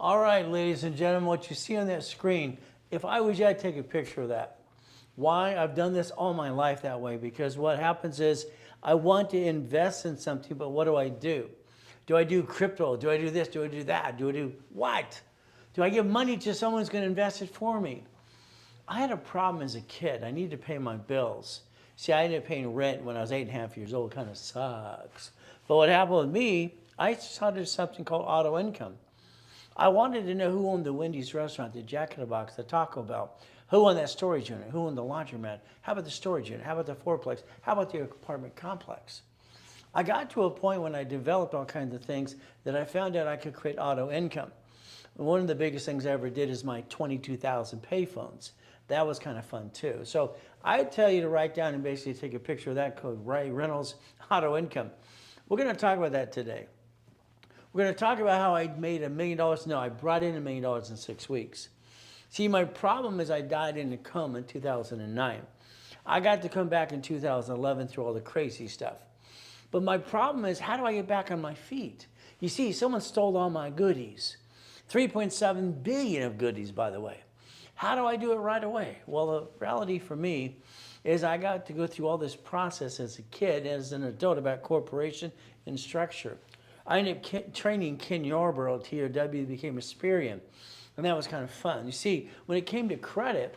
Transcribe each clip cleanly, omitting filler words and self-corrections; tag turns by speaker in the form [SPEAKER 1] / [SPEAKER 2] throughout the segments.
[SPEAKER 1] All right, ladies and gentlemen, what you see on that screen, if I was you, I'd take a picture of that. Why? I've done this all my life that way because what happens is I want to invest in something, but what do? Do I do crypto? Do I do this? Do I do that? Do I do what? Do I give money to someone who's going to invest it for me? I had a problem as a kid. I needed to pay my bills. See, I ended up paying rent when I was 8.5 years old. It kind of sucks. But what happened with me, I started something called auto income. I wanted to know who owned the Wendy's restaurant, the Jack in the Box, the Taco Bell, who owned that storage unit, who owned the laundromat, how about the storage unit, how about the fourplex, how about the apartment complex. I got to a point when I developed all kinds of things that I found out I could create auto income. One of the biggest things I ever did is my 22,000 payphones. That was kind of fun too. So I tell you to write down and basically take a picture of that code, Ray Reynolds Auto Income. We're going to talk about that today. We're going to talk about how I made $1 million. No, I brought in $1 million in 6 weeks. See, my problem is I died in a coma in 2009. I got to come back in 2011 through all the crazy stuff. But my problem is, how do I get back on my feet? You see, someone stole all my goodies. 3.7 billion of goodies, by the way. How do I do it right away? Well, the reality for me is I got to go through all this process as a kid, as an adult, about corporation and structure. I ended up training Ken Yarborough, TRW, became a Sperian, and that was kind of fun. You see, when it came to credit,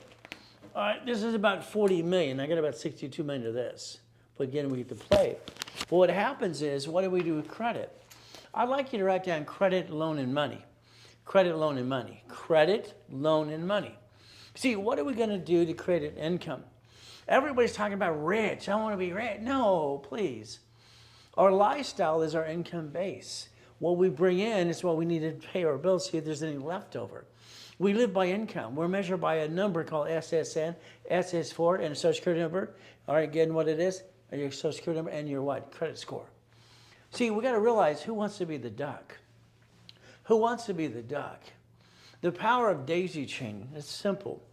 [SPEAKER 1] all right, this is about 40 million. I got about 62 million of this. But again, we get to play. But what happens is, what do we do with credit? I'd like you to write down credit, loan, and money. Credit, loan, and money. Credit, loan, and money. See, what are we going to do to create an income? Everybody's talking about rich. I want to be rich. No, please. Our lifestyle is our income base. What we bring in is what we need to pay our bills, see if there's any left over. We live by income. We're measured by a number called SSN, SS4, and a social security number. All right, again, what it is, your social security number and your what? Credit score. See, we got to realize who wants to be the duck. Who wants to be the duck? The power of daisy chaining, it's simple.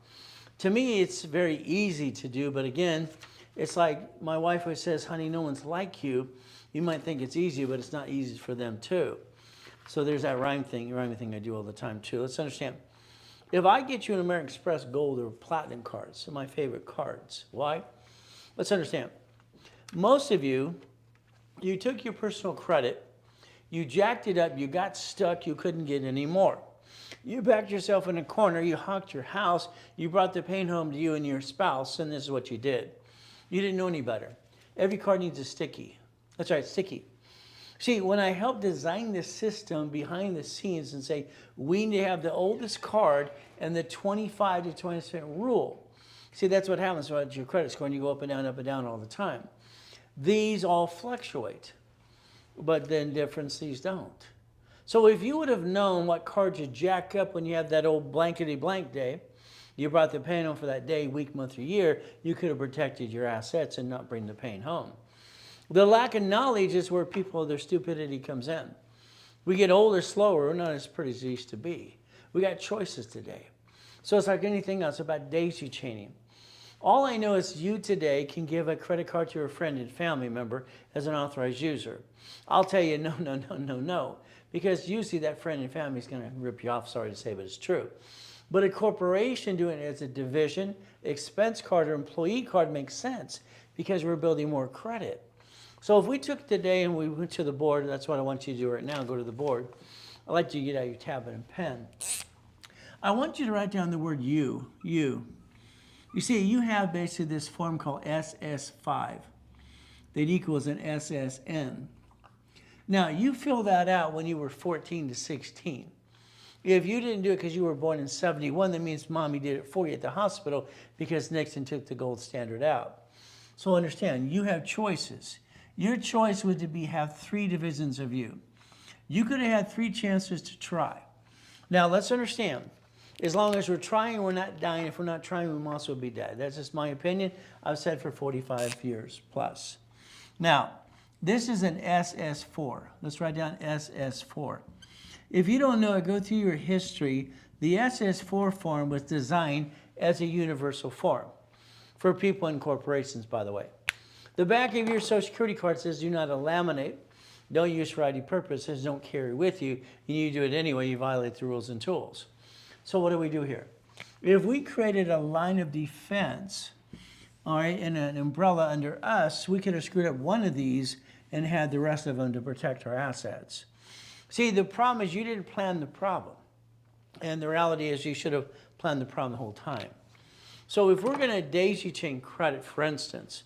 [SPEAKER 1] To me, it's very easy to do, but again, it's like my wife always says, honey, no one's like you. You might think it's easy, but it's not easy for them too. So there's that rhyming thing I do all the time too. Let's understand. If I get you an American Express Gold or Platinum cards, they're my favorite cards. Why? Let's understand. Most of you took your personal credit, you jacked it up, you got stuck, you couldn't get any more. You backed yourself in a corner, you hocked your house, you brought the pain home to you and your spouse, and this is what you did. You didn't know any better. Every card needs a sticky. That's right, sticky. See, when I help design this system behind the scenes and say, we need to have the oldest card and the 25 to 20% rule. See, that's what happens with your credit score, and you go up and down all the time. These all fluctuate, but then difference these don't. So if you would have known what cards you jack up when you had that old blankety blank day, you brought the pain home for that day, week, month, or year, you could have protected your assets and not bring the pain home. The lack of knowledge is where their stupidity comes in. We get older, slower, we're not as pretty as we used to be. We got choices today. So it's like anything else about daisy chaining. All I know is you today can give a credit card to a friend and family member as an authorized user. I'll tell you no, because usually that friend and family is going to rip you off, sorry to say, but it's true. But a corporation doing it as a division, expense card or employee card makes sense because we're building more credit. So if we took today and we went to the board, that's what I want you to do right now, go to the board. I'd like you to get out your tablet and pen. I want you to write down the word you. You see, you have basically this form called SS5 that equals an SSN. Now, you fill that out when you were 14 to 16. If you didn't do it because you were born in 71, that means mommy did it for you at the hospital because Nixon took the gold standard out. So understand, you have choices. Your choice would have 3 divisions of you. You could have had 3 chances to try. Now, let's understand. As long as we're trying, we're not dying. If we're not trying, we might also be dead. That's just my opinion. I've said for 45 years plus. Now, this is an SS4. Let's write down SS4. If you don't know it, go through your history. The SS4 form was designed as a universal form for people and corporations, by the way. The back of your Social Security card says do not laminate. Don't use for ID purposes, don't carry with you, and you do it anyway, you violate the rules and tools. So what do we do here? If we created a line of defense, all right, and an umbrella under us, we could have screwed up one of these and had the rest of them to protect our assets. See, the problem is you didn't plan the problem. And the reality is you should have planned the problem the whole time. So if we're going to daisy chain credit, for instance,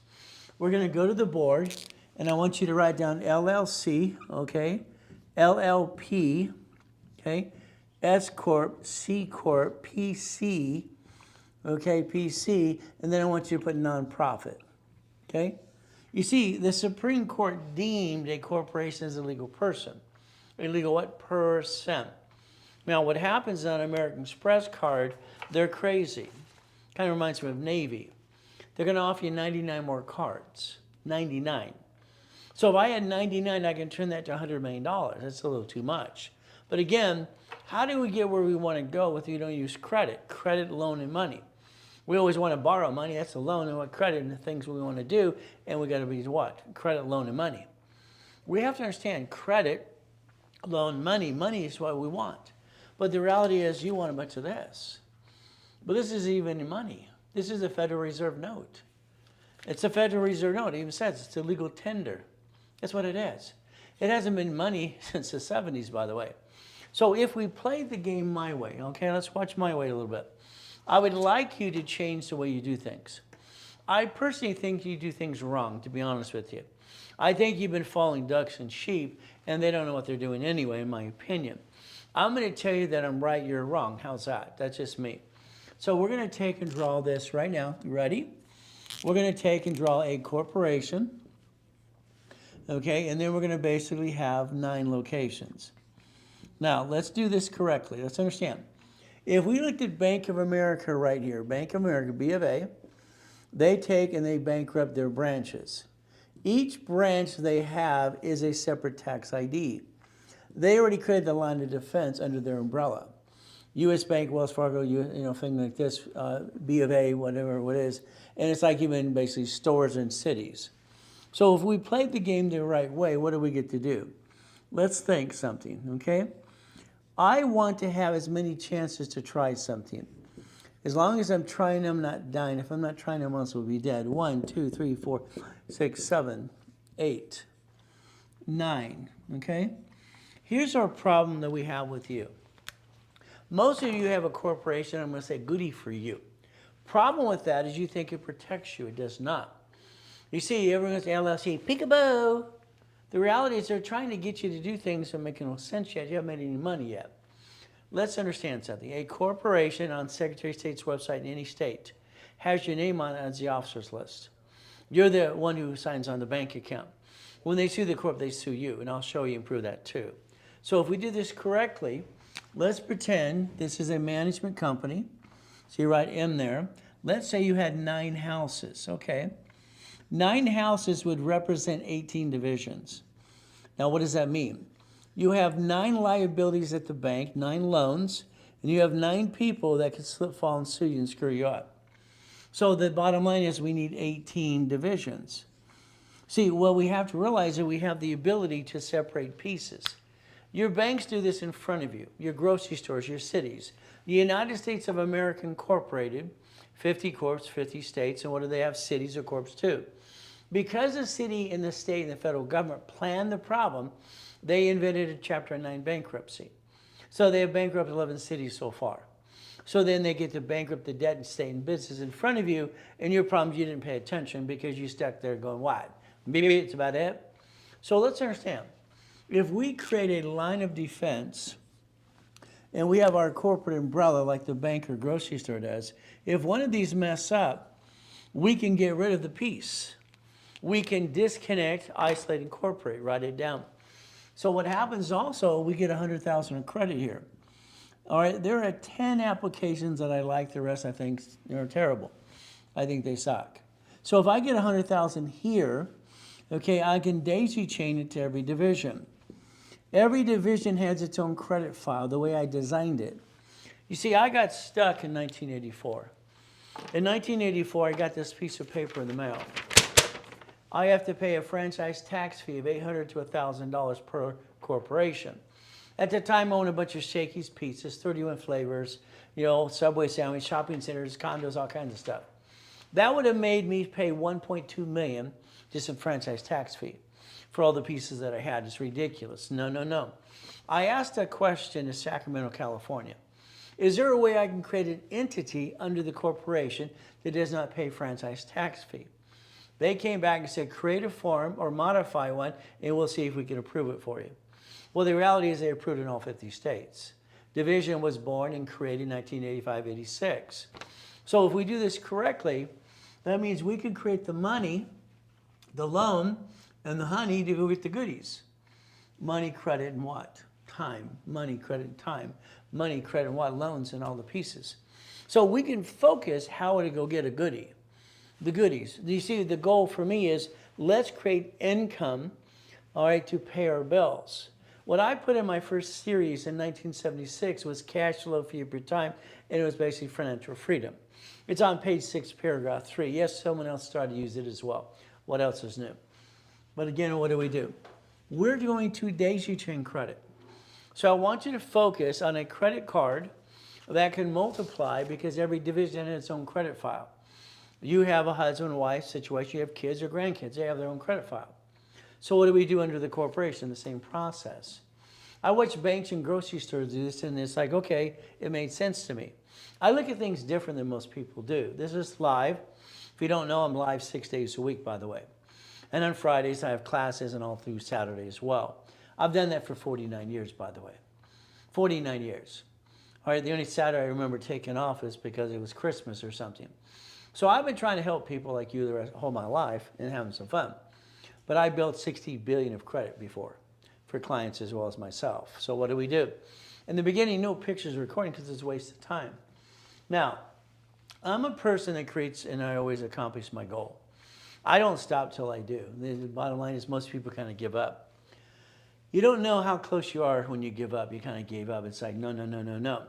[SPEAKER 1] we're going to go to the board, and I want you to write down LLC, okay, LLP, okay, S Corp, C Corp, PC, okay, PC, and then I want you to put nonprofit, okay? You see, the Supreme Court deemed a corporation as a legal person. A legal what? Person. Now, what happens on American Express card, they're crazy. Kind of reminds me of Navy. They're going to offer you 99 more cards. 99. So if I had 99, I can turn that to $100 million. That's a little too much. But again, how do we get where we want to go if we don't use credit? Credit, loan, and money. We always want to borrow money. That's a loan, and what credit and the things we want to do. And we got to be what? Credit, loan, and money. We have to understand credit, loan, money. Money is what we want. But the reality is you want a bunch of this. But this isn't even money. This is a Federal Reserve note. It's a Federal Reserve note. It even says it's a legal tender. That's what it is. It hasn't been money since the 70s, by the way. So if we play the game my way, okay, let's watch my way a little bit. I would like you to change the way you do things. I personally think you do things wrong, to be honest with you. I think you've been following ducks and sheep, and they don't know what they're doing anyway, in my opinion. I'm going to tell you that I'm right, you're wrong. How's that? That's just me. So we're going to take and draw this right now. You ready? We're going to take and draw a corporation. Okay, and then we're going to basically have 9 locations. Now, let's do this correctly. Let's understand. If we looked at Bank of America right here, Bank of America, B of A, they take and they bankrupt their branches. Each branch they have is a separate tax ID. They already created the line of defense under their umbrella. U.S. Bank, Wells Fargo, thing like this, B of A, whatever it is, and it's like even basically stores and cities. So if we played the game the right way, what do we get to do? Let's think something, okay? I want to have as many chances to try something. As long as I'm trying, I'm not dying. If I'm not trying, I'm also will be dead. 1, 2, 3, 4, 6, 7, 8, 9, okay? Here's our problem that we have with you. Most of you have a corporation, I'm going to say goody for you. Problem with that is you think it protects you. It does not. You see, everyone's LLC, peekaboo. The reality is they're trying to get you to do things that make no sense yet. You haven't made any money yet. Let's understand something. A corporation on Secretary of State's website in any state has your name on it as the officer's list. You're the one who signs on the bank account. When they sue the corp, they sue you, and I'll show you and prove that too. So if we do this correctly, let's pretend this is a management company. So you write M there. Let's say you had 9 houses, okay? 9 houses would represent 18 divisions. Now, what does that mean? You have 9 liabilities at the bank, 9 loans, and you have 9 people that could slip, fall, and sue you and screw you up. So the bottom line is we need 18 divisions. See, what we have to realize is we have the ability to separate pieces. Your banks do this in front of you, your grocery stores, your cities. The United States of America Incorporated, 50 corps, 50 states, and what do they have? Cities or corps too. Because the city and the state and the federal government planned the problem, they invented a Chapter 9 bankruptcy. So they have bankrupted 11 cities so far. So then they get to bankrupt the debt and state and business in front of you, and your problem is you didn't pay attention because you stuck there going, what? Maybe it's about it. So let's understand. If we create a line of defense, and we have our corporate umbrella like the bank or grocery store does, if one of these mess up, we can get rid of the piece. We can disconnect, isolate, incorporate, write it down. So what happens also, we get 100,000 in credit here. All right, there are 10 applications that I like. The rest I think are terrible. I think they suck. So if I get 100,000 here, okay, I can daisy chain it to every division. Every division has its own credit file, the way I designed it. You see, I got stuck in 1984. In 1984, I got this piece of paper in the mail. I have to pay a franchise tax fee of $800 to $1,000 per corporation. At the time, I owned a bunch of Shakey's pizzas, 31 flavors, Subway sandwich, shopping centers, condos, all kinds of stuff. That would have made me pay $1.2 million just in franchise tax fee for all the pieces that I had. It's ridiculous. No, no, no. I asked a question in Sacramento, California. Is there a way I can create an entity under the corporation that does not pay franchise tax fee? They came back and said, create a form or modify one, and we'll see if we can approve it for you. Well, the reality is they approved in all 50 states. Division was born and created in 1985-86. So if we do this correctly, that means we can create the money, the loan, and the honey to go get the goodies. Money, credit, and what? Time. Money, credit, and time. Money, credit, and what? Loans and all the pieces. So we can focus how to go get a goodie. The goodies. You see, the goal for me is let's create income, all right, to pay our bills. What I put in my first series in 1976 was cash flow for your time, and it was basically financial freedom. It's on page 6, paragraph 3. Yes, someone else started to use it as well. What else is new? But again, what do? We're going to daisy chain credit. So I want you to focus on a credit card that can multiply because every division has its own credit file. You have a husband and wife situation, you have kids or grandkids, they have their own credit file. So what do we do under the corporation? The same process. I watch banks and grocery stores do this, and it's like, okay, it made sense to me. I look at things different than most people do. This is live. If you don't know, I'm live 6 days a week, by the way. And on Fridays, I have classes, and all through Saturday as well. I've done that for 49 years, by the way. 49 years. All right, the only Saturday I remember taking off is because it was Christmas or something. So I've been trying to help people like you the whole my life and having some fun. But I built $60 billion of credit before for clients as well as myself. So what do? In the beginning, no pictures recording because it's a waste of time. Now, I'm a person that creates, and I always accomplish my goal. I don't stop till I do. The bottom line is most people kind of give up. You don't know how close you are when you give up. You kind of gave up. It's like, no, no, no, no, no.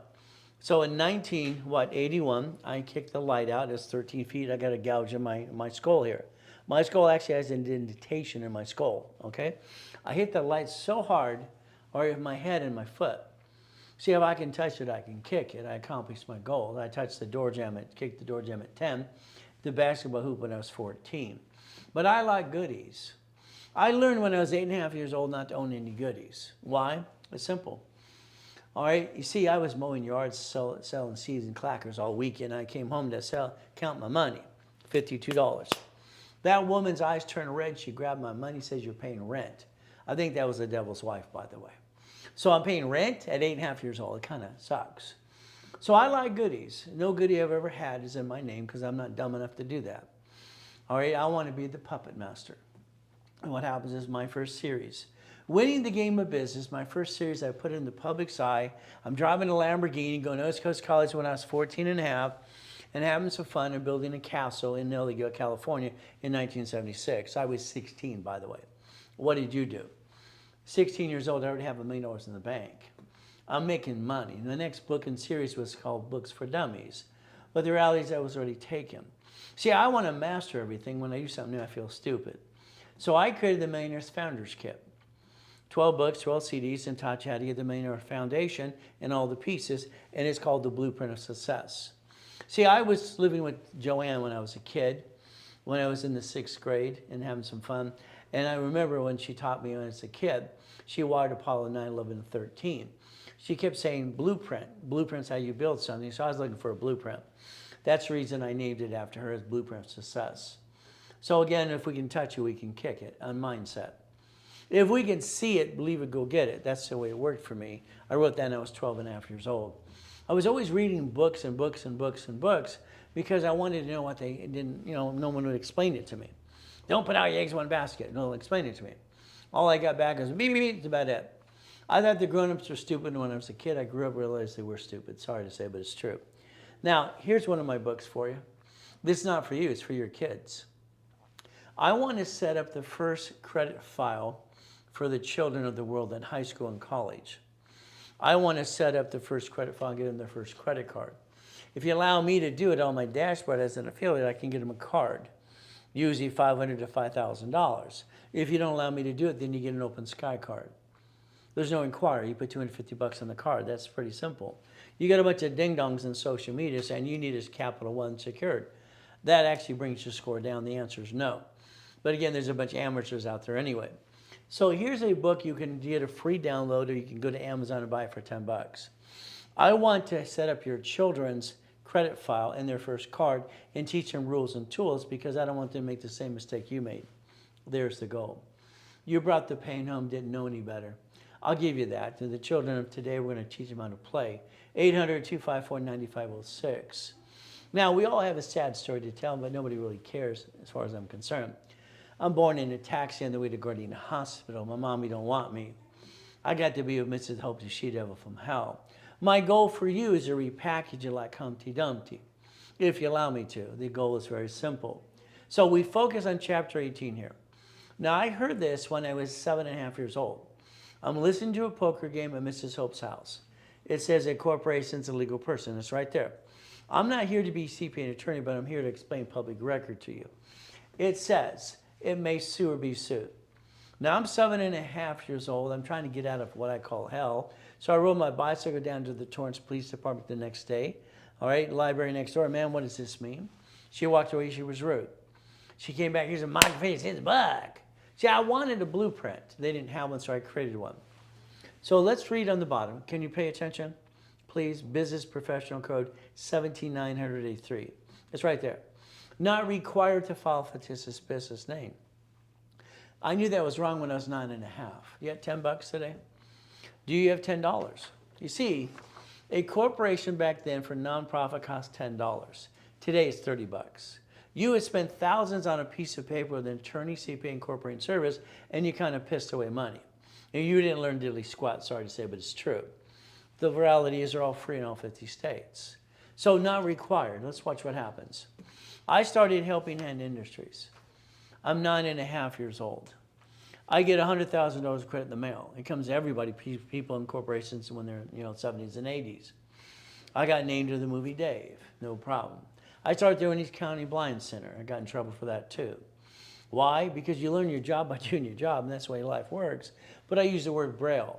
[SPEAKER 1] So in 81, I kicked the light out. It's 13 feet. I got a gouge in my skull here. My skull actually has an indentation in my skull, okay? I hit the light so hard, or with my head and my foot. See, if I can touch it, I can kick it. I accomplished my goal. I touched the door jamb, kicked the door jamb at 10, the basketball hoop when I was 14. But I like goodies. I learned when I was 8.5 years old not to own any goodies. Why? It's simple. All right, you see, I was mowing yards, selling seeds and clackers all weekend. I came home to count my money, $52. That woman's eyes turned red. She grabbed my money, says, you're paying rent. I think that was the devil's wife, by the way. So I'm paying rent at 8.5 years old. It kind of sucks. So I like goodies. No goodie I've ever had is in my name because I'm not dumb enough to do that. All right, I want to be the puppet master. And what happens is my first series. Winning the game of business, my first series I put in the public's eye. I'm driving a Lamborghini, going to East Coast College when I was 14 and a half. And having some fun and building a castle in Iligo, California in 1976. I was 16, by the way. What did you do? 16 years old, I already have $1 million in the bank. I'm making money. And the next book in series was called Books for Dummies. But the reality is I was already taken. See, I want to master everything. When I do something new, I feel stupid. So I created the Millionaire's Founders Kit. 12 books, 12 CDs, and taught you how to get the Millionaire Foundation and all the pieces. And it's called The Blueprint of Success. See, I was living with Joanne when I was a kid, when I was in the 6th grade and having some fun. And I remember when she taught me when I was a kid, she wired Apollo 9, 11, and 13. She kept saying blueprint. Blueprint's how you build something. So I was looking for a blueprint. That's the reason I named it after her as Blueprint of Success. So again, if we can touch it, we can kick it on mindset. If we can see it, believe it, go get it. That's the way it worked for me. I wrote that when I was 12.5 years old. I was always reading books and books and books and books because I wanted to know what they didn't, no one would explain it to me. Don't put all your eggs in one basket. No one explained it to me. All I got back was beep, beep, beep, that's about it. I thought the grown-ups were stupid when I was a kid. I grew up realized they were stupid. Sorry to say, but it's true. Now, here's one of my books for you. This is not for you, it's for your kids. I want to set up the first credit file for the children of the world in high school and college. I want to set up the first credit file and get them their first credit card. If you allow me to do it on my dashboard as an affiliate, I can get them a card. usually $500 to $5,000. If you don't allow me to do it, then you get an open sky card. There's no inquiry. You put $250 on the card. That's pretty simple. You got a bunch of ding-dongs in social media saying you need a Capital One secured. That actually brings your score down. The answer is no. But again, there's a bunch of amateurs out there anyway. So here's a book you can get a free download, or you can go to Amazon and buy it for $10. I want to set up your children's credit file in their first card and teach them rules and tools, because I don't want them to make the same mistake you made. There's the goal. You brought the pain home, didn't know any better. I'll give you that. To the children of today, we're going to teach them how to play. 800-254-9506. Now, we all have a sad story to tell, but nobody really cares as far as I'm concerned. I'm born in a taxi on the way to Gardena Hospital. My mommy don't want me. I got to be with Mrs. Hope, the she-devil from hell. My goal for you is to repackage it like Humpty Dumpty, if you allow me to. The goal is very simple. So we focus on chapter 18 here. Now, I heard this when I was 7.5 years old. I'm listening to a poker game at Mrs. Hope's house. It says a corporation's a legal person. It's right there. I'm not here to be CPA and attorney, but I'm here to explain public record to you. It says it may sue or be sued. Now, I'm 7.5 years old. I'm trying to get out of what I call hell. So I rode my bicycle down to the Torrance Police Department the next day. All right, library next door. Man, what does this mean? She walked away. She was rude. She came back. Here's a mock face. Here's a buck. See, I wanted a blueprint. They didn't have one, so I created one. So let's read on the bottom. Can you pay attention? Please, Business Professional Code 17983. It's right there. Not required to file fictitious business name. I knew that was wrong when I was 9.5. You got $10 today? Do you have $10? You see, a corporation back then for nonprofit cost $10. Today it's $30. You would spend thousands on a piece of paper with an attorney, CPA, and corporate service, and you kind of pissed away money. And you didn't learn diddly squat, sorry to say, but it's true. The reality is they're all free in all 50 states. So not required. Let's watch what happens. I started Helping Hand Industries. I'm 9.5 years old. I get $100,000 credit in the mail. It comes to everybody, people and corporations when they're 70s and 80s. I got named to the movie Dave, no problem. I started doing East County Blind Center. I got in trouble for that too. Why? Because you learn your job by doing your job, and that's the way life works. But I use the word Braille.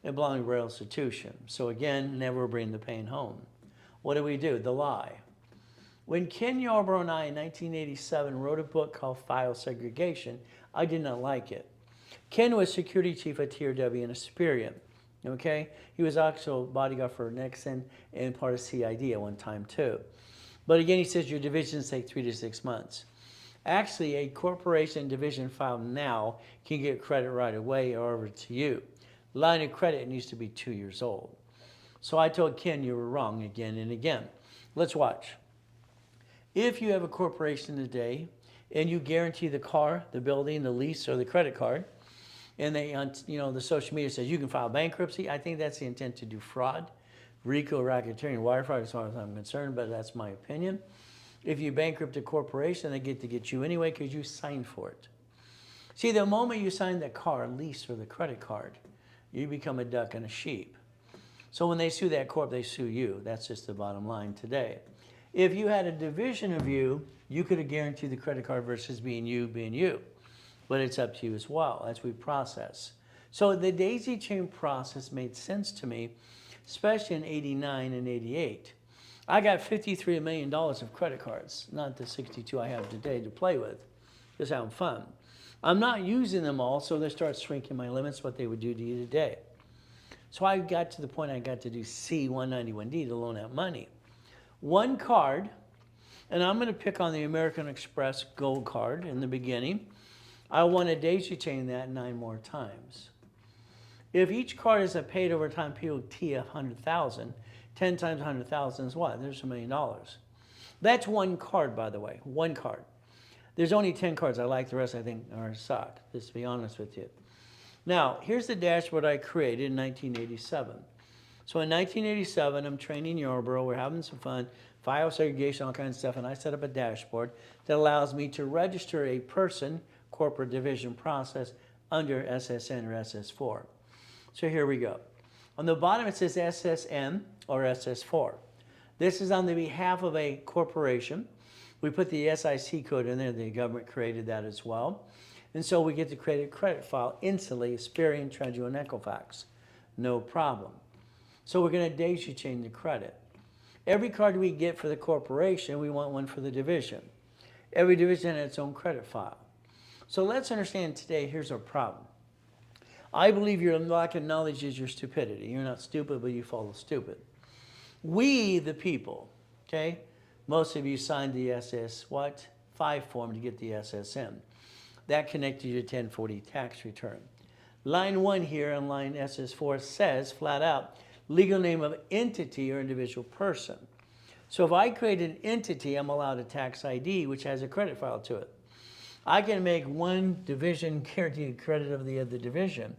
[SPEAKER 1] It belongs to Braille institution. So again, never bring the pain home. What do? The lie. When Ken Yarbrough and I in 1987 wrote a book called File Segregation, I did not like it. Ken was security chief at TRW in Aspiria. Okay? He was also bodyguard for Nixon and part of CID at one time too. But again, he says your divisions take 3 to 6 months. Actually, a corporation division file now can get credit right away or over to you. Line of credit needs to be 2 years old. So I told Ken you were wrong again and again. Let's watch. If you have a corporation today and you guarantee the car, the building, the lease, or the credit card, and they, the social media says you can file bankruptcy, I think that's the intent to do fraud, RICO, racketeering, wire fraud, as far as I'm concerned, but that's my opinion. If you bankrupt a corporation, they get to get you anyway because you signed for it. See, the moment you sign that car, lease, or the credit card, you become a duck and a sheep. So when they sue that corp, they sue you. That's just the bottom line today. If you had a division of you, you could have guaranteed the credit card versus being you. But it's up to you as well as we process. So the daisy chain process made sense to me, especially in 89 and 88. I got $53 million of credit cards, not the 62 I have today to play with, just having fun. I'm not using them all, so they start shrinking my limits, what they would do to you today. So I got to the point I got to do C191D to loan out money. One card, and I'm going to pick on the American Express Gold card in the beginning. I want to daisy chain that 9 more times. If each card is a paid over time POT of 100,000, 10 times 100,000 is what? There's $1 million. That's one card, by the way, one card. There's only 10 cards I like, the rest I think are suck, just to be honest with you. Now, here's the dashboard I created in 1987. So in 1987, I'm training Yarbrough, we're having some fun, file segregation, all kinds of stuff, and I set up a dashboard that allows me to register a person, corporate division process, under SSN or SS4. So here we go. On the bottom it says SSN or SS4. This is on the behalf of a corporation. We put the SIC code in there. The government created that as well. And so we get to create a credit file instantly, Experian, Trendure, and Equifax. No problem. So we're going to daisy chain the credit. Every card we get for the corporation, we want one for the division. Every division has its own credit file. So let's understand today, here's our problem. I believe your lack of knowledge is your stupidity. You're not stupid, but you follow stupid. We, the people, okay, most of you signed the SS5 form to get the SSN. That connected your 1040 tax return. Line 1 here on line SS4 says flat out, legal name of entity or individual person. So if I create an entity, I'm allowed a tax ID, which has a credit file to it. I can make one division guaranteed credit of the other division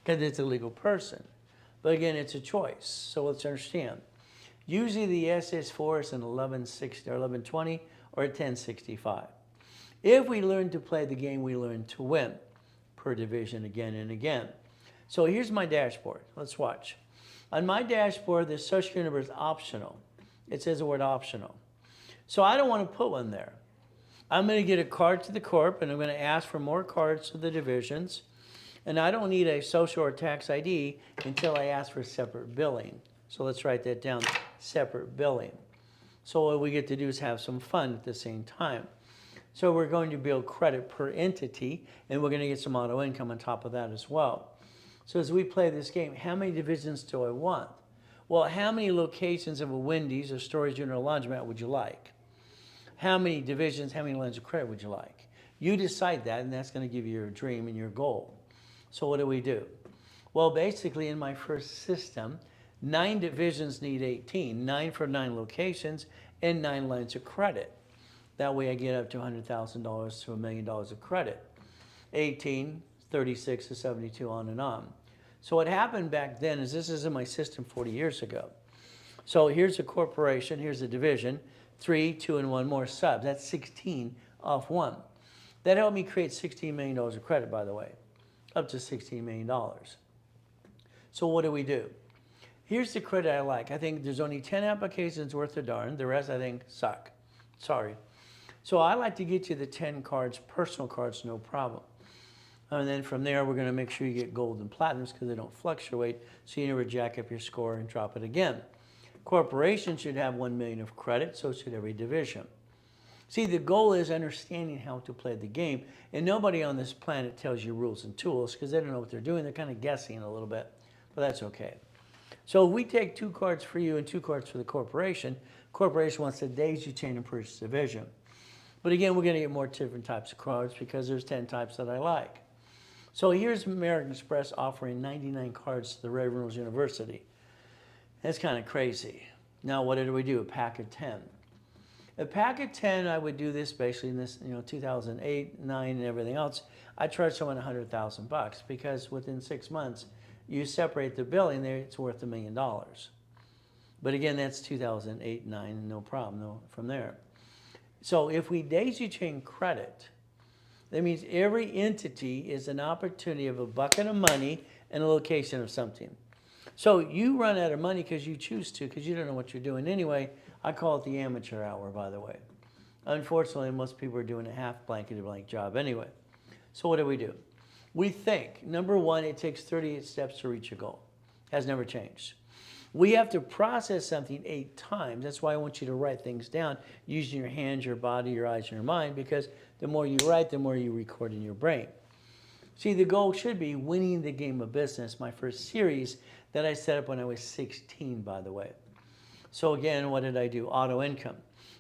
[SPEAKER 1] because it's a legal person. But again, it's a choice. So let's understand. Usually the SS4 is an 1160 or 1120 or a 1065. If we learn to play the game, we learn to win per division again and again. So here's my dashboard. Let's watch. On my dashboard, the social security number is optional. It says the word optional. So I don't want to put one there. I'm going to get a card to the corp, and I'm going to ask for more cards to the divisions. And I don't need a social or tax ID until I ask for separate billing. So let's write that down, separate billing. So what we get to do is have some fun at the same time. So we're going to build credit per entity, and we're going to get some auto income on top of that as well. So as we play this game, how many divisions do I want? Well, how many locations of a Wendy's or storage unit or laundromat would you like? How many divisions, how many lines of credit would you like? You decide that, and that's going to give you your dream and your goal. So what do? Well, basically in my first system, 9 divisions need 18, 9 for 9 locations, and 9 lines of credit. That way I get up to $100,000 to $1 million of credit. 18, 36 to 72, on and on. So what happened back then is this is in my system 40 years ago. So here's a corporation, here's a division, 3, 2, and 1 more subs. That's 16 off 1. That helped me create $16 million of credit, by the way, up to $16 million. So what do? Here's the credit I like. I think there's only 10 applications worth a darn. The rest I think suck. Sorry. So I like to get you the 10 cards, personal cards, no problem. And then from there, we're going to make sure you get gold and platinums because they don't fluctuate, so you never jack up your score and drop it again. Corporations should have 1 million of credit, so should every division. See, the goal is understanding how to play the game, and nobody on this planet tells you rules and tools because they don't know what they're doing. They're kind of guessing a little bit, but that's okay. So if we take 2 cards for you and 2 cards for the corporation, corporation wants to daisy chain and purchase division. But again, we're going to get more different types of cards because there's 10 types that I like. So here's American Express offering 99 cards to the Red Rose University. That's kind of crazy. Now what do? A pack of 10. A pack of 10, I would do this basically in this, 2008, 9, and everything else. I charge someone $100,000 because within 6 months, you separate the billing there, it's worth $1 million. But again, that's 2008, 9, no problem, no from there. So if we daisy chain credit, that means every entity is an opportunity of a bucket of money and a location of something. So you run out of money because you choose to, because you don't know what you're doing anyway. I call it the amateur hour, by the way. Unfortunately, most people are doing a half blanketed blank job anyway. So what do? We think, number 1, it takes 38 steps to reach a goal. Has never changed. We have to process something 8 times. That's why I want you to write things down using your hands, your body, your eyes, and your mind, because the more you write, the more you record in your brain. See, the goal should be winning the game of business, my first series that I set up when I was 16, by the way. So again, what did I do? Auto income.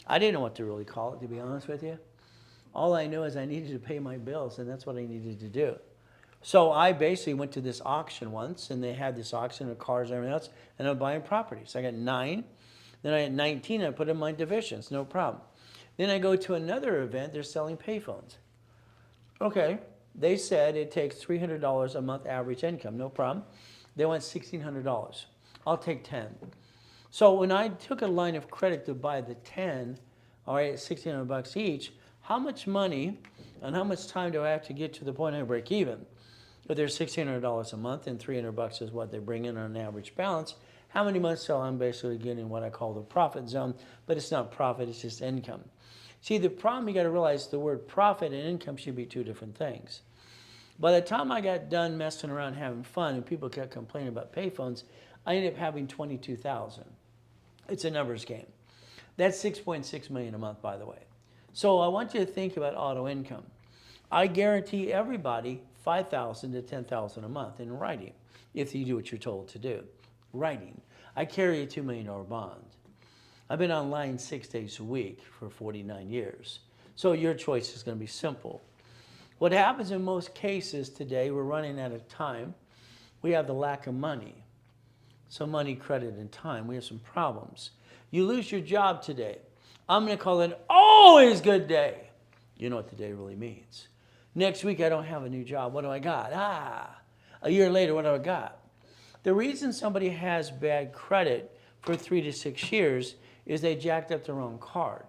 [SPEAKER 1] I didn't know what to really call it, to be honest with you. All I knew is I needed to pay my bills, and that's what I needed to do. So I basically went to this auction once, and they had this auction of cars and everything else, and I'm buying properties. I got 9. Then I had 19, I put in my divisions, no problem. Then I go to another event, they're selling payphones. Okay, they said it takes $300 a month average income, no problem. They want $1,600. I'll take 10. So when I took a line of credit to buy the 10, all right, $1,600 each, how much money and how much time do I have to get to the point I break even? If there's $1,600 a month and $300 is what they bring in on an average balance, how many months till I'm basically getting what I call the profit zone, but it's not profit, it's just income. See, the problem you got to realize the word profit and income should be two different things. By the time I got done messing around having fun and people kept complaining about payphones, I ended up having 22,000. It's a numbers game. That's 6.6 million a month, by the way. So I want you to think about auto income. I guarantee everybody 5,000 to 10,000 a month in writing, if you do what you're told to do. Writing. I carry a $2 million bond. I've been online 6 days a week for 49 years. So your choice is going to be simple. What happens in most cases today, we're running out of time. We have the lack of money. So money, credit, and time. We have some problems. You lose your job today. I'm going to call it an always good day. You know what the day really means. Next week, I don't have a new job. What do I got? A year later, what do I got? The reason somebody has bad credit for 3 to 6 years is they jacked up the wrong card.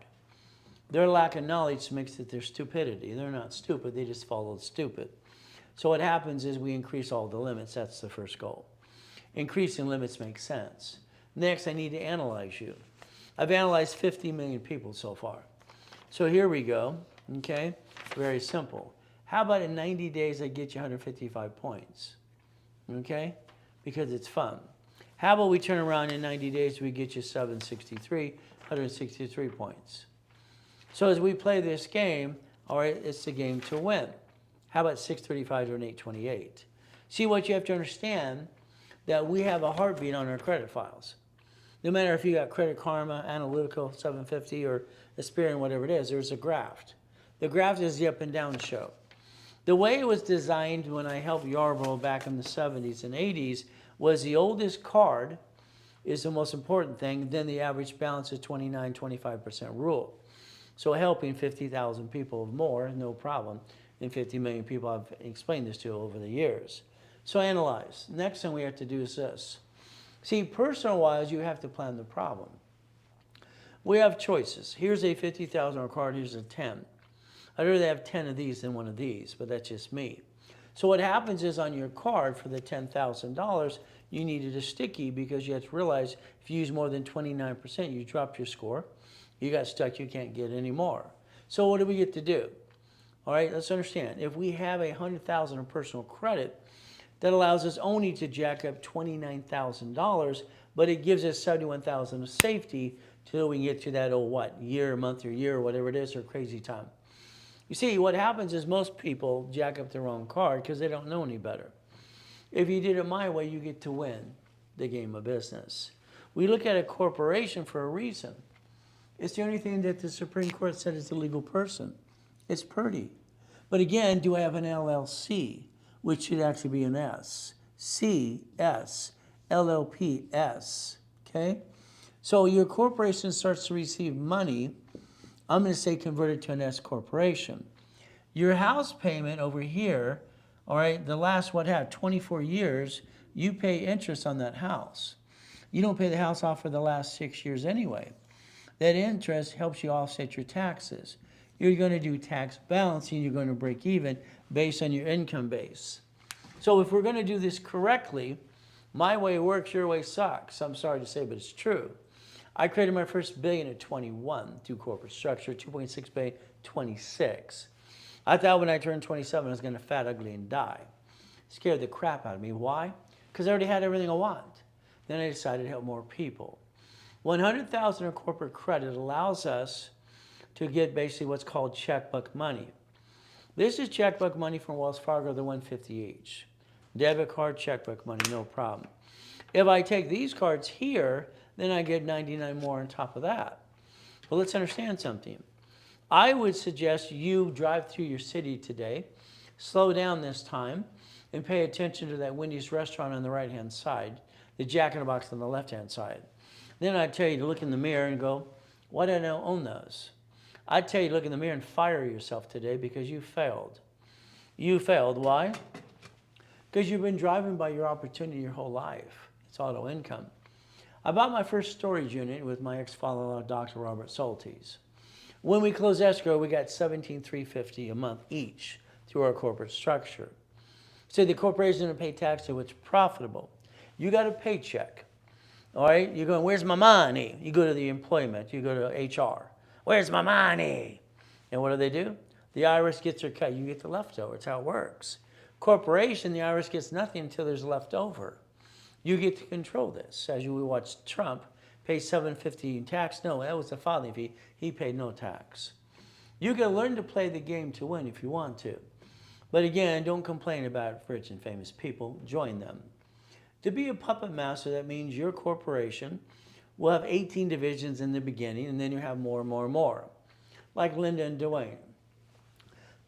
[SPEAKER 1] Their lack of knowledge makes it their stupidity. They're not stupid, they just followed stupid. So what happens is we increase all the limits. That's the first goal. Increasing limits makes sense. Next, I need to analyze you. I've analyzed 50 million people so far. So here we go, okay? Very simple. How about in 90 days I get you 155 points, okay? Because it's fun. How about we turn around in 90 days, we get you 163 points. So as we play this game, all right, it's the game to win. How about 635 to an 828? See, what you have to understand, that we have a heartbeat on our credit files. No matter if you got Credit Karma, Analytical, 750, or Experian, whatever it is, there's a graph. The graph is the up and down show. The way it was designed when I helped Yarborough back in the 70s and 80s was the oldest card is the most important thing, then the average balance is 25% rule. So helping 50,000 people or more, no problem. And 50 million people I've explained this to over the years. So analyze. Next thing we have to do is this. See, personal-wise, you have to plan the problem. We have choices. Here's a $50,000 card, here's a 10. I'd rather have 10 of these than one of these, but that's just me. So what happens is on your card for the $10,000, you needed a sticky because you have to realize if you use more than 29%, you dropped your score. You got stuck, you can't get any more. So what do we get to do? All right, let's understand. If we have $100,000 of personal credit, that allows us only to jack up $29,000, but it gives us $71,000 of safety till we get to that, year, month, or year, or whatever it is, or crazy time. You see, what happens is most people jack up the wrong card because they don't know any better. If you did it my way, you get to win the game of business. We look at a corporation for a reason. It's the only thing that the Supreme Court said is a legal person. It's pretty. But again, do I have an LLC, which should actually be an S? C, S, LLP, S, okay? So your corporation starts to receive money, I'm going to say convert it to an S corporation. Your house payment over here, all right, the last, 24 years, you pay interest on that house. You don't pay the house off for the last 6 years anyway. That interest helps you offset your taxes. You're going to do tax balancing, you're going to break even based on your income base. So if we're going to do this correctly, my way works, your way sucks. I'm sorry to say, but it's true. I created my first billion at 21 through corporate structure, 2.6 billion, 26. I thought when I turned 27, I was going to fat, ugly, and die. Scared the crap out of me. Why? Because I already had everything I want. Then I decided to help more people. 100,000 of corporate credit allows us to get basically what's called checkbook money. This is checkbook money from Wells Fargo, the 150 each. Debit card, checkbook money, no problem. If I take these cards here, then I get 99 more on top of that. But let's understand something. I would suggest you drive through your city today, slow down this time, and pay attention to that Wendy's restaurant on the right-hand side, the Jack in the Box on the left-hand side. Then I'd tell you to look in the mirror and go, why do I not own those? I'd tell you to look in the mirror and fire yourself today because you failed. You failed. Why? Because you've been driving by your opportunity your whole life. It's auto income. I bought my first storage unit with my ex-father-in-law, Dr. Robert Soltis. When we closed escrow, we got $17,350 a month each through our corporate structure. So the corporation didn't pay tax, so it's profitable. You got a paycheck. All right, you're going, where's my money? You go to the employment, you go to HR. Where's my money? And what do? The IRS gets their cut. You get the leftover. It's how it works. Corporation, the IRS gets nothing until there's leftover. You get to control this. As we watched Trump pay $750 in tax. No, that was the filing fee. He paid no tax. You can learn to play the game to win if you want to. But again, don't complain about rich and famous people. Join them. To be a puppet master, that means your corporation will have 18 divisions in the beginning, and then you have more and more and more. Like Linda and Dwayne.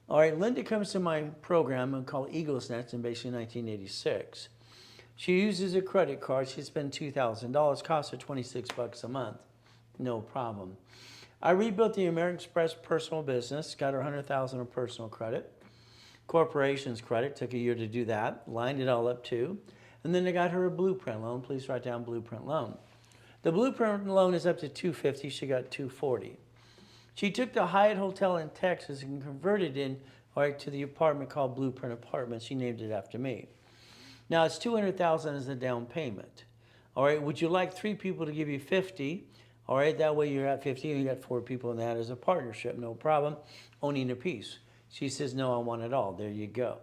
[SPEAKER 1] All right, Linda comes to my program called Eagles Nest in basically 1986. She uses a credit card. She spent $2,000. Costs her $26 a month. No problem. I rebuilt the American Express personal business. Got her $100,000 of personal credit. Corporation's credit. Took a year to do that. Lined it all up too. And then I got her a blueprint loan. Please write down blueprint loan. The blueprint loan is up to $250. She got $240. She took the Hyatt Hotel in Texas and converted it to the apartment called Blueprint Apartments. She named it after me. Now it's $200,000 as a down payment. All right, would you like 3 people to give you 50? All right, that way you're at 50 and you got 4 people in that as a partnership, no problem, owning a piece. She says, no, I want it all. There you go.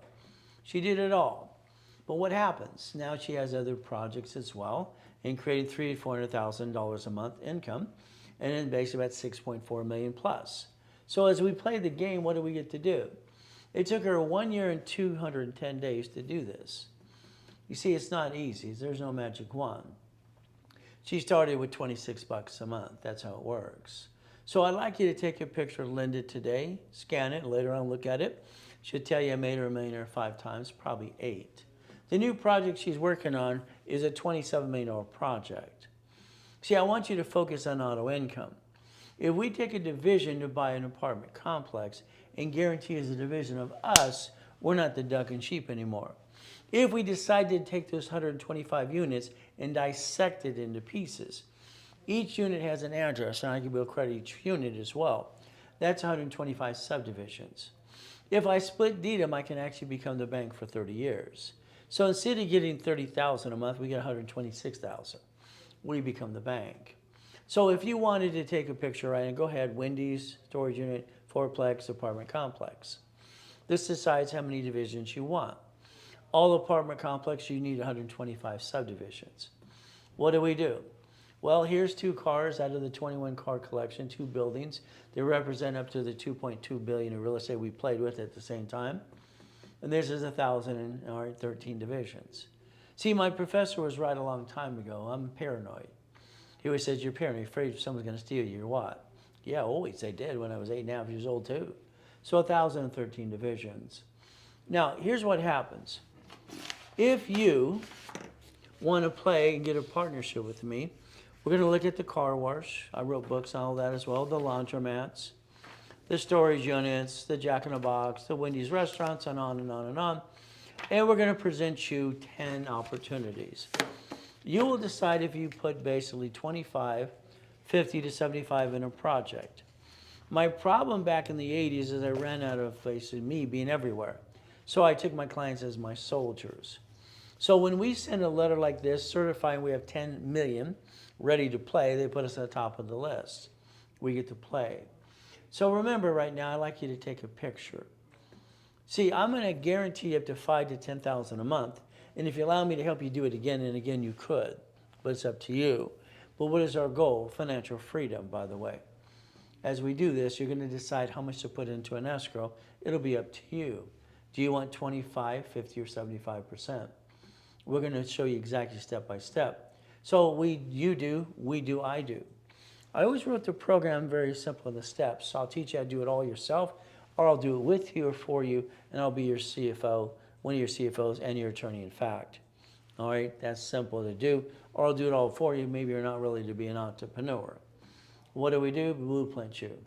[SPEAKER 1] She did it all. But what happens? Now she has other projects as well and created $300,000 to $400,000 a month income, and then basically about $6.4 million plus. So as we play the game, what do we get to do? It took her 1 year and 210 days to do this. You see, it's not easy. There's no magic wand. She started with $26 a month. That's how it works. So I'd like you to take a picture of Linda today, scan it, later on look at it. She'll tell you I made her a millionaire 5 times, probably 8. The new project she's working on is a $27 million project. See, I want you to focus on auto income. If we take a division to buy an apartment complex and guarantee as a division of us, we're not the duck and sheep anymore. If we decide to take those 125 units and dissect it into pieces, each unit has an address, and I can bill credit each unit as well. That's 125 subdivisions. If I split deed them, I can actually become the bank for 30 years. So instead of getting $30,000 a month, we get $126,000. We become the bank. So if you wanted to take a picture right now, go ahead, Wendy's, storage unit, fourplex, apartment complex. This decides how many divisions you want. All apartment complex, you need 125 subdivisions. What do? Well, here's 2 cars out of the 21 car collection, 2 buildings. They represent up to the $2.2 billion in real estate we played with at the same time. And this is 1,013 divisions. See, my professor was right a long time ago. I'm paranoid. He always says, you're paranoid, afraid someone's going to steal you. You're what? Yeah, always they did when I was 8.5 years old too. So 1,013 divisions. Now, here's what happens. If you want to play and get a partnership with me, we're going to look at the car wash. I wrote books on all that as well. The laundromats, the storage units, the Jack in the Box, the Wendy's restaurants, and on and on and on. And we're going to present you 10 opportunities. You will decide if you put basically 25, 50 to 75 in a project. My problem back in the 80s is I ran out of basically me being everywhere. So I took my clients as my soldiers. So when we send a letter like this certifying we have 10 million ready to play, they put us at the top of the list. We get to play. So remember right now, I'd like you to take a picture. See, I'm going to guarantee up to $5,000 to $10,000 a month. And if you allow me to help you do it again and again, you could. But it's up to you. But what is our goal? Financial freedom, by the way. As we do this, you're going to decide how much to put into an escrow. It'll be up to you. Do you want 25, 50, or 75%? We're going to show you exactly step by step. So you do, we do, I do. I always wrote the program very simple in the steps. So I'll teach you how to do it all yourself, or I'll do it with you or for you, and I'll be your CFO, one of your CFOs, and your attorney in fact. All right, that's simple to do. Or I'll do it all for you. Maybe you're not ready to be an entrepreneur. What do? Blueprint you.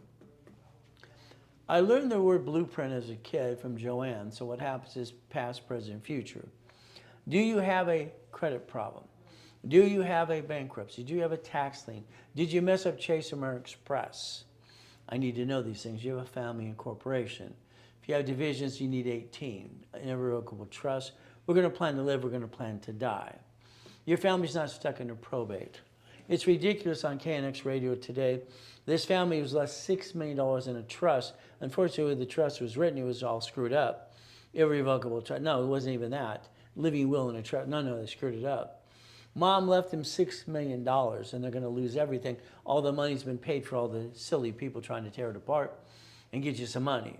[SPEAKER 1] I learned the word blueprint as a kid from Joanne. So what happens is past, present, future. Do you have a credit problem? Do you have a bankruptcy? Do you have a tax lien? Did you mess up Chase American Express? I need to know these things. You have a family and corporation. If you have divisions, you need 18. An irrevocable trust. We're going to plan to live. We're going to plan to die. Your family's not stuck in a probate. It's ridiculous on KNX radio today. This family was left $6 million in a trust. Unfortunately, the trust was written, it was all screwed up. Irrevocable trust. No, it wasn't even that. Living will in a trust. No, they screwed it up. Mom left him $6 million, and they're going to lose everything. All the money's been paid for all the silly people trying to tear it apart and get you some money.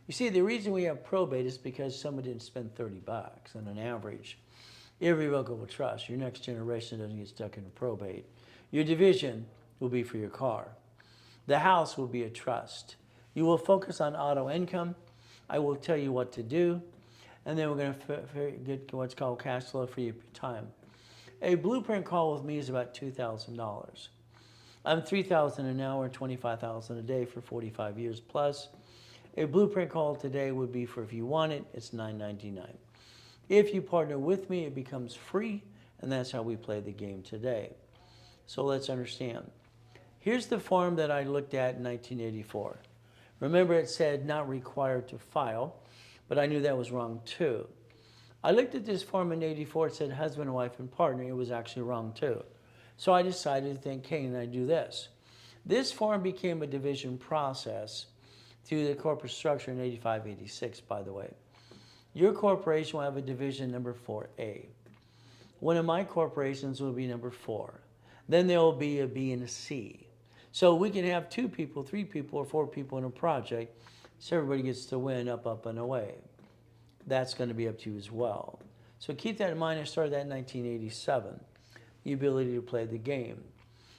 [SPEAKER 1] You see, the reason we have probate is because someone didn't spend $30 on an average. Irrevocable trust. Your next generation doesn't get stuck in a probate. Your division will be for your car. The house will be a trust. You will focus on auto income. I will tell you what to do. And then we're going to get what's called cash flow for your time. A blueprint call with me is about $2,000. I'm $3,000 an hour, $25,000 a day for 45 years plus. A blueprint call today would be for, if you want it, it's $9.99. If you partner with me, it becomes free, and that's how we play the game today. So let's understand. Here's the form that I looked at in 1984. Remember, it said not required to file, but I knew that was wrong too. I looked at this form in 84, it said husband, wife, and partner. It was actually wrong too. So I decided to think, hey, can I do this? This form became a division process through the corporate structure in 85, 86, by the way. Your corporation will have a division number 4A. One of my corporations will be number 4. Then there will be a B and a C. So we can have 2 people, 3 people, or 4 people in a project, so everybody gets to win up, and away. That's going to be up to you as well. So keep that in mind. I started that in 1987, the ability to play the game.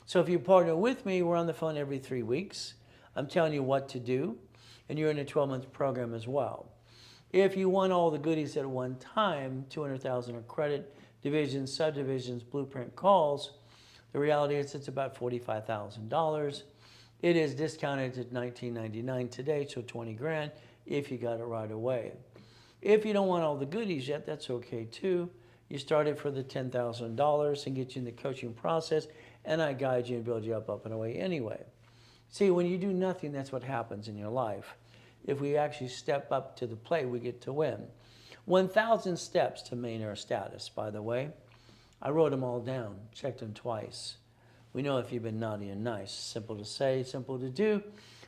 [SPEAKER 1] So if you partner with me, we're on the phone every 3 weeks. I'm telling you what to do, and you're in a 12-month program as well. If you want all the goodies at one time, $200,000 of credit, divisions, subdivisions, blueprint calls, the reality is it's about $45,000. It is discounted to $19.99 today, so 20 grand if you got it right away. If you don't want all the goodies yet, that's okay too. You start it for the $10,000 and get you in the coaching process, and I guide you and build you up, and away anyway. See, when you do nothing, that's what happens in your life. If we actually step up to the plate, we get to win. 1,000 steps to millionaire status, by the way. I wrote them all down, checked them twice. We know if you've been naughty and nice. Simple to say, simple to do.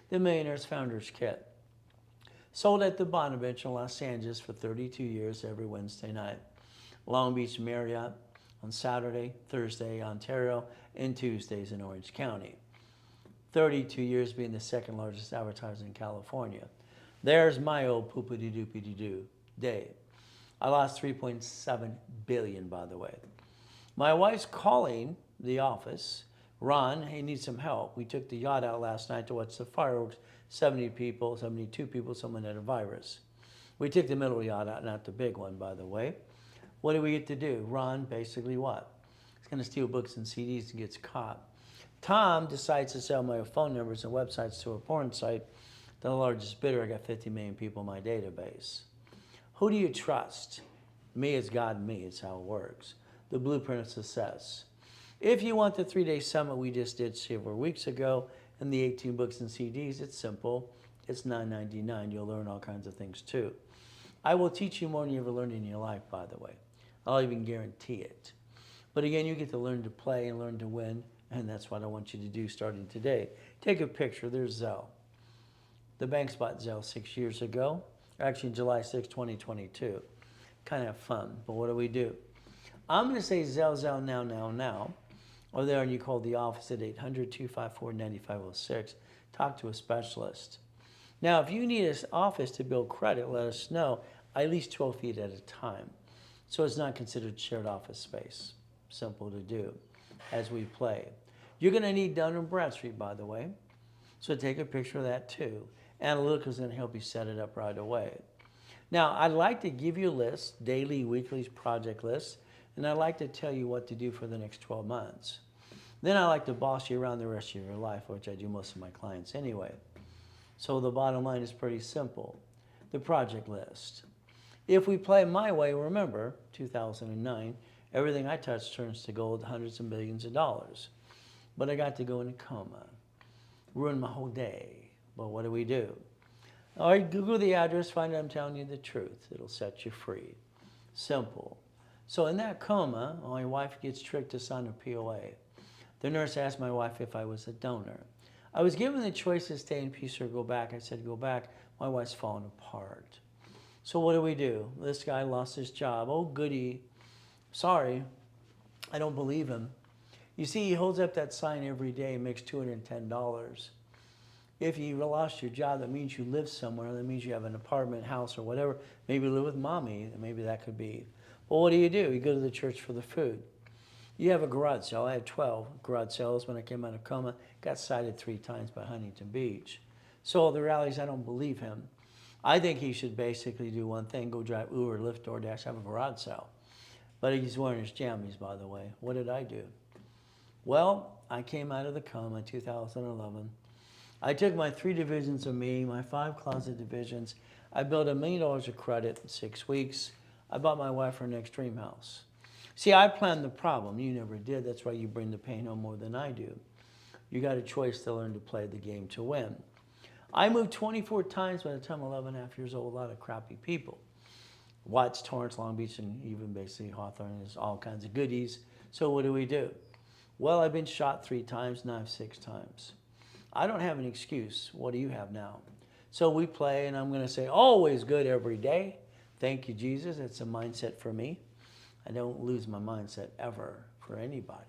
[SPEAKER 1] The Millionaire's Founders Kit. Sold at the Bonaventure in Los Angeles for 32 years every Wednesday night. Long Beach Marriott on Saturday, Thursday, Ontario, and Tuesdays in Orange County. 32 years being the second largest advertiser in California. There's my old poopity-doopity-doo day. I lost $3.7 billion, by the way. My wife's calling the office. Ron, he needs some help. We took the yacht out last night to watch the fireworks. 72 people, someone had a virus. We took the middle yacht out, not the big one, by the way. What do we get to do? Ron, basically what? He's going to steal books and CDs and gets caught. Tom decides to sell my phone numbers and websites to a porn site. The largest bidder, I got 50 million people in my database. Who do you trust? Me is God and me. It's how it works. The blueprint of success. If you want the 3-day summit we just did several weeks ago and the 18 books and CDs, it's simple. It's $9.99. You'll learn all kinds of things too. I will teach you more than you ever learned in your life, by the way. I'll even guarantee it. But again, you get to learn to play and learn to win, and that's what I want you to do starting today. Take a picture. There's Zelle. The bank bought Zelle 6 years ago, actually July 6, 2022. Kind of fun, but what do? I'm going to say Zelle, now. Or there, and you call the office at 800-254-9506. Talk to a specialist. Now, if you need an office to build credit, let us know. I lease 12 feet at a time. So it's not considered shared office space. Simple to do as we play. You're going to need Dun & Bradstreet, by the way. So take a picture of that too. Analytical is going to help you set it up right away. Now, I'd like to give you lists, daily, weekly, project lists, and I'd like to tell you what to do for the next 12 months. Then I like to boss you around the rest of your life, which I do most of my clients anyway. So the bottom line is pretty simple. The project list. If we play my way, remember, 2009, everything I touch turns to gold, hundreds of millions of dollars. But I got to go in a coma. Ruined my whole day. But what do? All right, Google the address, find out I'm telling you the truth. It'll set you free. Simple. So in that coma, my wife gets tricked to sign a POA. The nurse asked my wife if I was a donor. I was given the choice to stay in peace or go back. I said, go back. My wife's falling apart. So what do? This guy lost his job. Oh, goody. Sorry, I don't believe him. You see, he holds up that sign every day and makes $210. If you lost your job, that means you live somewhere. That means you have an apartment, house, or whatever. Maybe you live with mommy. Maybe that could be. Well, what do? You go to the church for the food. You have a garage sale. I had 12 garage sales when I came out of coma. Got cited 3 times by Huntington Beach. So the reality is I don't believe him. I think he should basically do one thing, go drive Uber, Lyft, DoorDash, have a garage sale. But he's wearing his jammies, by the way. What did I do? Well, I came out of the coma in 2011. I took my 3 divisions of me, my 5 closet divisions. I built $1 million of credit in 6 weeks. I bought my wife her next dream house. See, I planned the problem. You never did. That's why you bring the pain home more than I do. You got a choice to learn to play the game to win. I moved 24 times by the time 11.5 years old. A lot of crappy people. Watts, Torrance, Long Beach, and even basically Hawthorne. There's all kinds of goodies. So what do? Well, I've been shot 3 times, now I have 6 times. I don't have an excuse. What do you have now? So we play, and I'm going to say, always good every day. Thank you, Jesus. It's a mindset for me. I don't lose my mindset ever for anybody.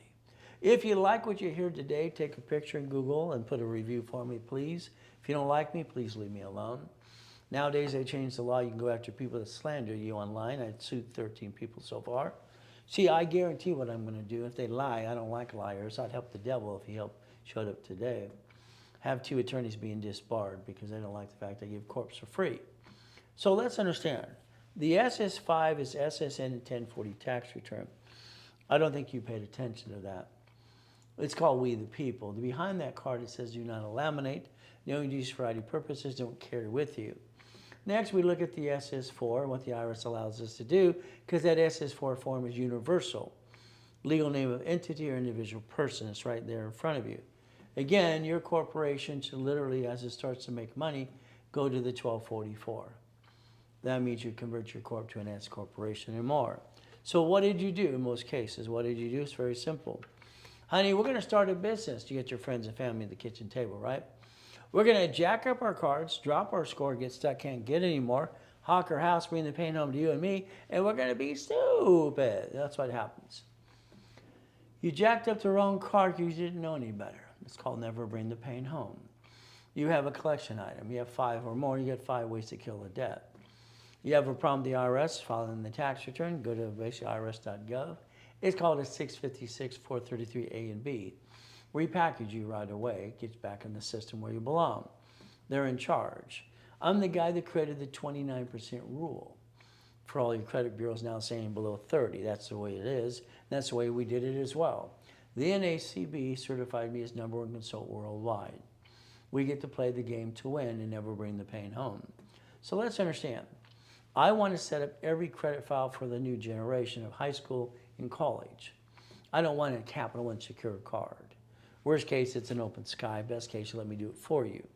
[SPEAKER 1] If you like what you hear today, take a picture in Google and put a review for me, please. If you don't like me, please leave me alone. Nowadays, they changed the law. You can go after people that slander you online. I've sued 13 people so far. See, I guarantee what I'm going to do. If they lie, I don't like liars. I'd help the devil if he showed up today. Have 2 attorneys being disbarred because they don't like the fact I give corpse for free. So let's understand. The SS5 is SSN 1040 tax return. I don't think you paid attention to that. It's called We the People. Behind that card it says do not laminate. The only use for ID purposes, don't carry with you. Next we look at the SS4 and what the IRS allows us to do, because that SS4 form is universal. Legal name of entity or individual person. It's right there in front of you. Again, your corporation should literally, as it starts to make money, go to the 1244. That means you convert your corp to an S corporation and more. So what did you do in most cases? What did you do? It's very simple. Honey, we're going to start a business. You get your friends and family at the kitchen table, right? We're going to jack up our cards, drop our score, get stuck, can't get anymore, hawk our house, bring the pain home to you and me, and we're going to be stupid. That's what happens. You jacked up the wrong card because you didn't know any better. It's called never bring the pain home. You have a collection item. You have 5 or more. You get 5 ways to kill a debt. You have a problem with the IRS, filing the tax return, go to basically irs.gov. It's called a 656 433 A and B. Repackage you right away, gets back in the system where you belong. They're in charge. I'm the guy that created the 29% rule. For all your credit bureaus now saying below 30, that's the way it is. That's the way we did it as well. The NACB certified me as #1 consultant worldwide. We get to play the game to win and never bring the pain home. So let's understand. I want to set up every credit file for the new generation of high school and college. I don't want a Capital One secured card. Worst case, it's an open sky. Best case, you let me do it for you.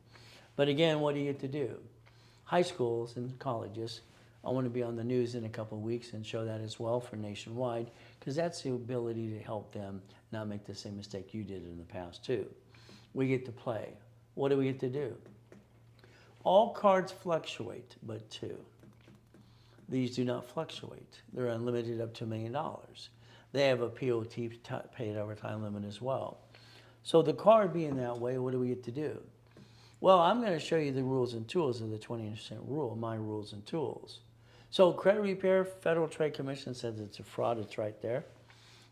[SPEAKER 1] But again, what do you get to do? High schools and colleges, I want to be on the news in a couple of weeks and show that as well for nationwide, because that's the ability to help them not make the same mistake you did in the past too. We get to play. What do we get to do? All cards fluctuate, but 2. These do not fluctuate. They're unlimited up to $1 million. They have a POT, paid over time limit as well. So the card being that way, what do we get to do? Well, I'm going to show you the rules and tools of the 20% rule, my rules and tools. So credit repair, Federal Trade Commission says it's a fraud. It's right there.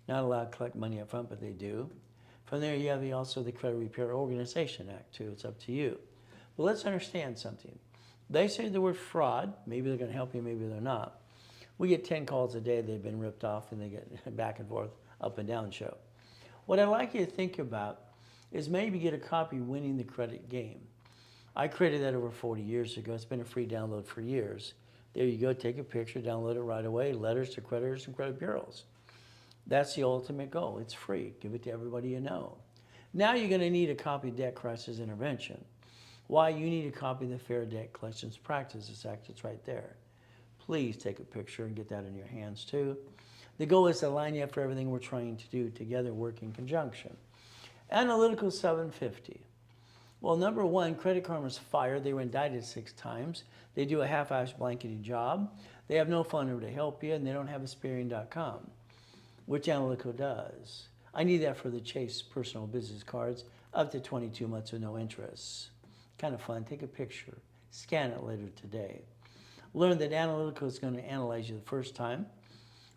[SPEAKER 1] Not allowed to collect money up front, but they do. From there, you have also the Credit Repair Organization Act, too. It's up to you. But let's understand something. They say the word fraud. Maybe they're going to help you, maybe they're not. We get 10 calls a day. They've been ripped off, and they get back and forth, up and down show. What I'd like you to think about is maybe get a copy Winning the Credit Game. I created that over 40 years ago. It's been a free download for years. There you go. Take a picture, download it right away. Letters to creditors and credit bureaus. That's the ultimate goal. It's free. Give it to everybody you know. Now you're going to need a copy of Debt Crisis Intervention. Why? You need a copy of the Fair Debt Collections Practices Act. It's right there. Please take a picture and get that in your hands too. The goal is to line you up for everything we're trying to do together, work in conjunction. Analytical 750. Well, number one, Credit Karma's fired. They were indicted 6 times. They do a half-ass blanketing job. They have no funder to help you, and they don't have Experian.com, which Analytical does. I need that for the Chase personal business cards, up to 22 months with no interest. Kind of fun. Take a picture. Scan it later today. Learn that Analytical is going to analyze you the first time,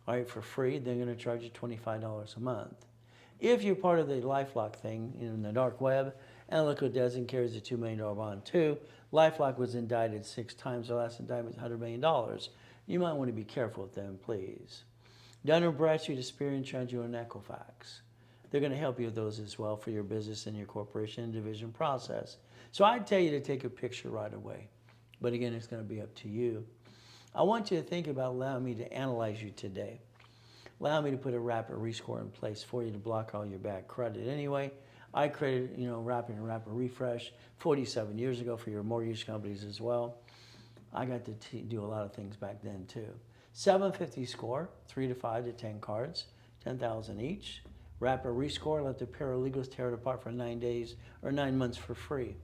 [SPEAKER 1] all right, for free. They're going to charge you $25 a month. If you're part of the LifeLock thing in the dark web, Analytical does and carries a $2 million bond too. LifeLock was indicted 6 times. The last indictment was $100 million. You might want to be careful with them, please. Dun & Bradstreet, Experian, Challenger, and Equifax. They're going to help you with those as well for your business and your corporation and division process. So I'd tell you to take a picture right away. But again, it's going to be up to you. I want you to think about allowing me to analyze you today. Allow me to put a rapid rescore in place for you to block all your bad credit. Anyway, I created, rapid refresh 47 years ago for your mortgage companies as well. I got to do a lot of things back then too. 750 score, 3 to 5 to 10 cards, 10,000 each. Rapid rescore, let the paralegals tear it apart for 9 days or 9 months for free.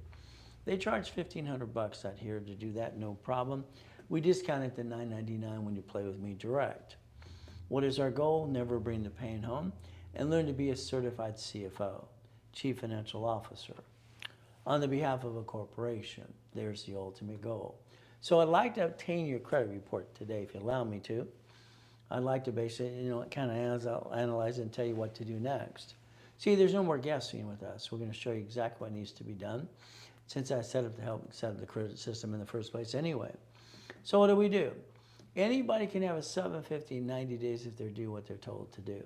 [SPEAKER 1] They charge $1,500 out here to do that, no problem. We discount it to $9.99 when you play with me direct. What is our goal? Never bring the pain home, and learn to be a certified CFO, Chief Financial Officer, on the behalf of a corporation. There's the ultimate goal. So I'd like to obtain your credit report today, if you allow me to. I'd like to basically, kind of analyze it and tell you what to do next. See, there's no more guessing with us. We're going to show you exactly what needs to be done, since I set up to help set up the credit system in the first place anyway. So what do? Anybody can have a 750 in 90 days if they're doing what they're told to do.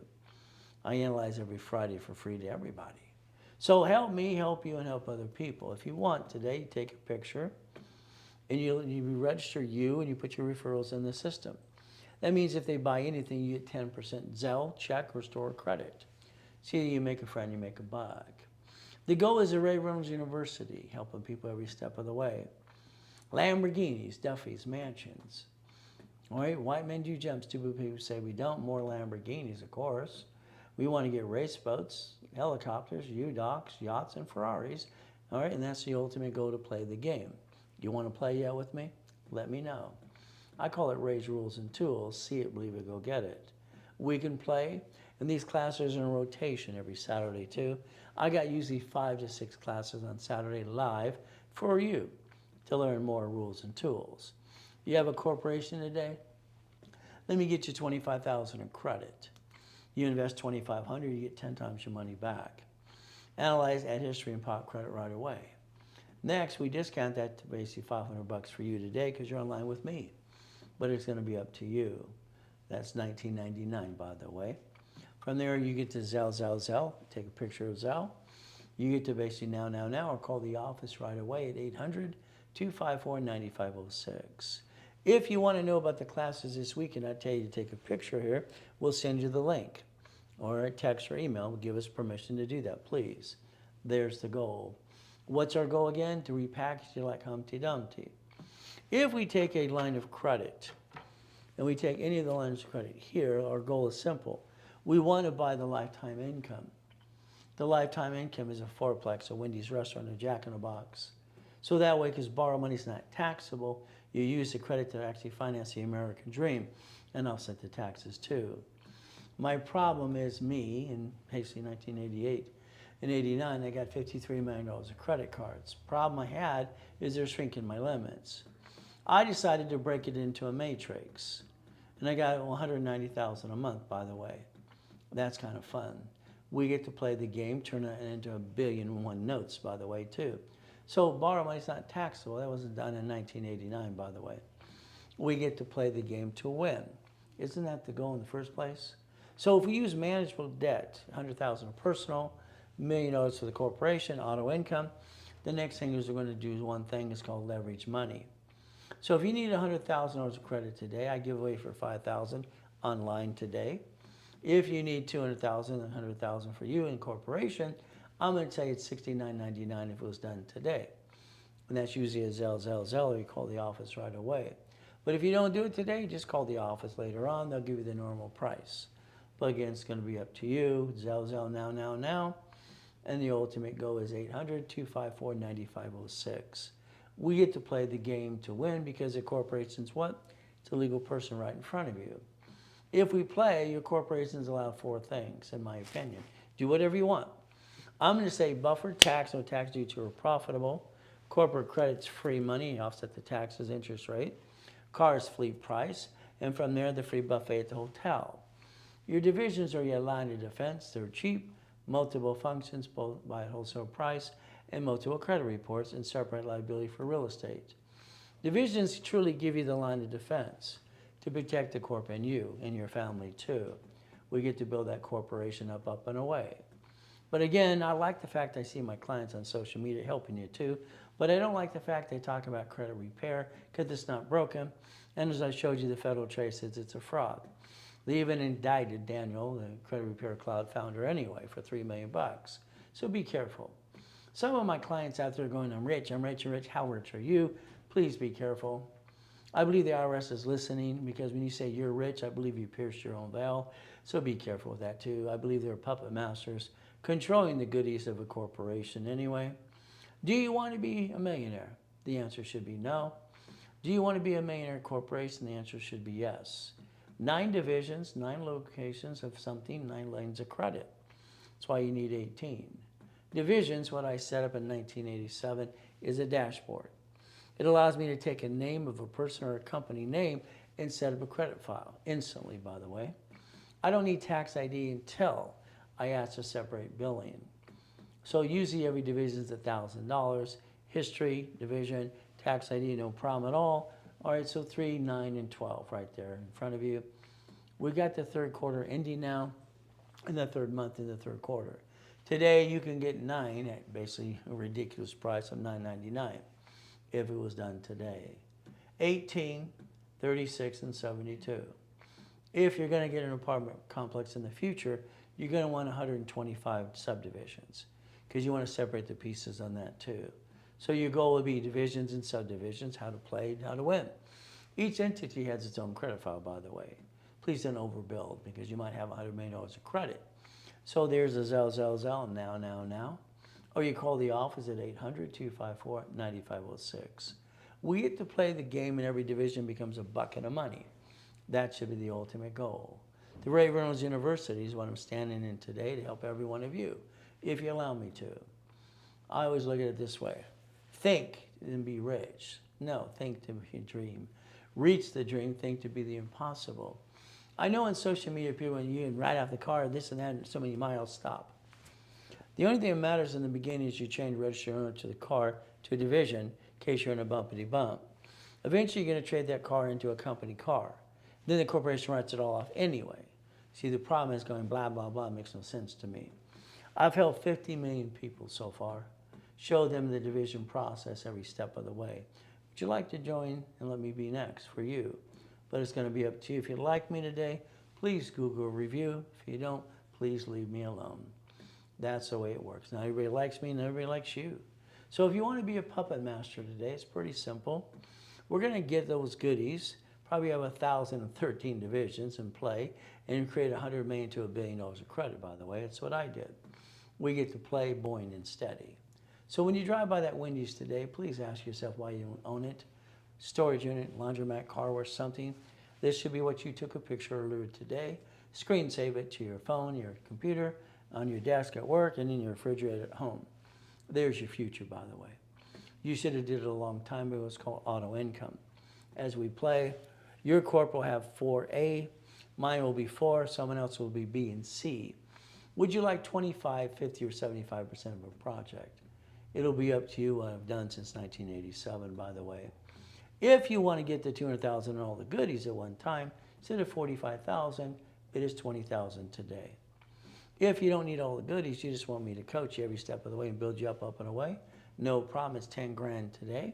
[SPEAKER 1] I analyze every Friday for free to everybody. So help me, help you, and help other people. If you want today, you take a picture, and you register and you put your referrals in the system. That means if they buy anything, you get 10% Zelle, check, or store credit. See, you make a friend, you make a buck. The goal is a Ray Reynolds University, helping people every step of the way. Lamborghinis, Duffys, mansions. All right, white men do jump. Stupid people say we don't. More Lamborghinis, of course. We want to get race boats, helicopters, U-Docks, yachts, and Ferraris. All right, and that's the ultimate goal, to play the game. You want to play yet with me? Let me know. I call it Ray's Rules and Tools. See it, believe it, go get it. We can play, and these classes are in rotation every Saturday too. I got usually 5 to 6 classes on Saturday live for you to learn more rules and tools. You have a corporation today? Let me get you $25,000 in credit. You invest $2,500, you get 10 times your money back. Analyze, add history, and pop credit right away. Next, we discount that to basically $500 for you today because you're online with me. But it's going to be up to you. That's $19.99, by the way. From there, you get to Zelle. Take a picture of Zelle. You get to basically now, or call the office right away at 800-254-9506. If you want to know about the classes this weekend, I tell you to take a picture here. We'll send you the link, or a text or email. Give us permission to do that, please. There's the goal. What's our goal again? To repackage you like Humpty Dumpty. If we take a line of credit, and we take any of the lines of credit here, our goal is simple. We want to buy the lifetime income. The lifetime income is a fourplex, a Wendy's restaurant, a Jack in the Box. So that way, because borrow money is not taxable, you use the credit to actually finance the American dream and offset the taxes too. My problem is me, in basically 1988 and 89, I got $53 million of credit cards. Problem I had is they're shrinking my limits. I decided to break it into a matrix, and I got $190,000 a month, by the way. That's kind of fun. We get to play the game, turn it into $1 billion in one notes, by the way, too. So borrow money is not taxable. That wasn't done in 1989, by the way. We get to play the game to win. Isn't that the goal in the first place? So if we use manageable debt, $100,000 personal, $1 million for the corporation, auto income, the next thing is we're going to do one thing. It's called leverage money. So if you need $100,000 of credit today, I give away for $5,000 online today. If you need $200,000 and $100,000 for you in corporation, I'm going to tell you it's $69.99 if it was done today. And that's usually a Zelle, or you call the office right away. But if you don't do it today, just call the office later on. They'll give you the normal price. But again, it's going to be up to you. Zelle, now. And the ultimate goal is 800-254-9506. We get to play the game to win because the corporation's what? It's a legal person right in front of you. If we play, your corporation's allowed 4 things, in my opinion. Do whatever you want. I'm going to say buffer tax, no tax due to or profitable. Corporate credit's free money, offset the taxes, interest rate. Cars fleet price, and from there the free buffet at the hotel. Your divisions are your line of defense. They're cheap, multiple functions, both by wholesale price, and multiple credit reports, and separate liability for real estate. Divisions truly give you the line of defense to protect the corp and you and your family too. We get to build that corporation up and away. But again, I like the fact I see my clients on social media helping you too, but I don't like the fact they talk about credit repair because it's not broken. And as I showed you, the Federal Trade says it's a fraud. They even indicted Daniel, the Credit Repair Cloud founder anyway, for $3 million. So be careful. Some of my clients out there are going, I'm rich, I'm rich, I'm rich. How rich are you? Please be careful. I believe the IRS is listening because when you say you're rich, I believe you pierced your own veil. So be careful with that too. I believe they're puppet masters controlling the goodies of a corporation anyway. Do you want to be a millionaire? The answer should be no. Do you want to be a millionaire corporation? The answer should be yes. 9 divisions, 9 locations of something, 9 lanes of credit. That's why you need 18. Divisions, what I set up in 1987, is a dashboard. It allows me to take a name of a person or a company name and set up a credit file, instantly, by the way. I don't need tax ID until I ask to separate billing. So usually every division is $1,000. History, division, tax ID, no problem at all. All right, so 3, 9, and 12 right there in front of you. We got the third quarter ending now, and the third month in the third quarter. Today you can get 9 at basically a ridiculous price of $9.99 if it was done today. 18, 36, and 72. If you're going to get an apartment complex in the future, you're going to want 125 subdivisions because you want to separate the pieces on that too. So your goal would be divisions and subdivisions, how to play, how to win. Each entity has its own credit file, by the way. Please don't overbuild because you might have $100 million of credit. So there's a Zell, now. Or you call the office at 800-254-9506. We get to play the game and every division becomes a bucket of money. That should be the ultimate goal. The Ray Reynolds University is what I'm standing in today to help every one of you, if you allow me to. I always look at it this way. Think and be rich. No, think to be a dream. Reach the dream, think to be the impossible. I know on social media people, when you ride off the car, this and that, and so many miles, stop. The only thing that matters in the beginning is you change register owner to the car to a division in case you're in a bumpity bump. Eventually you're going to trade that car into a company car. Then the corporation writes it all off anyway. See, the problem is going blah, blah, blah. It makes no sense to me. I've helped 50 million people so far. Show them the division process every step of the way. Would you like to join and let me be next for you? But it's going to be up to you. If you like me today, please Google review. If you don't, please leave me alone. That's the way it works. Not everybody likes me and everybody likes you. So if you want to be a puppet master today, it's pretty simple. We're going to get those goodies. Probably have 1,013 divisions in play and create $100 million to $1 billion of credit, by the way. That's what I did. We get to play Boeing and steady. So when you drive by that Wendy's today, please ask yourself why you don't own it. Storage unit, laundromat, car wash, something. This should be what you took a picture earlier today. Screen save it to your phone, your computer, on your desk at work, and in your refrigerator at home. There's your future, by the way. You should have did it a long time ago. It's called auto income. As we play, your corp will have 4A, mine will be 4, someone else will be B and C. Would you like 25, 50, or 75% of a project? It'll be up to you, what I've done since 1987, by the way. If you want to get the 200,000 and all the goodies at one time, instead of 45,000, it is 20,000 today. If you don't need all the goodies, you just want me to coach you every step of the way and build you up and away, no problem. It's 10 grand today.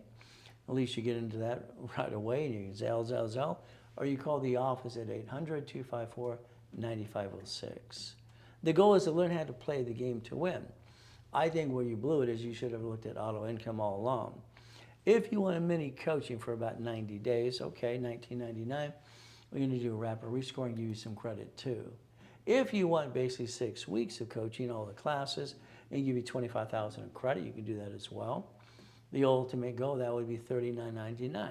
[SPEAKER 1] At least you get into that right away and you can Zell, or you call the office at 800-254-9506. The goal is to learn how to play the game to win. I think where you blew it is you should have looked at auto income all along. If you want a mini coaching for about 90 days, okay, $19.99, we're going to do a rapid rescore and give you some credit too. If you want basically 6 weeks of coaching, all the classes, and give you 25,000 in credit. You can do that as well. The ultimate goal, that would be $39.99.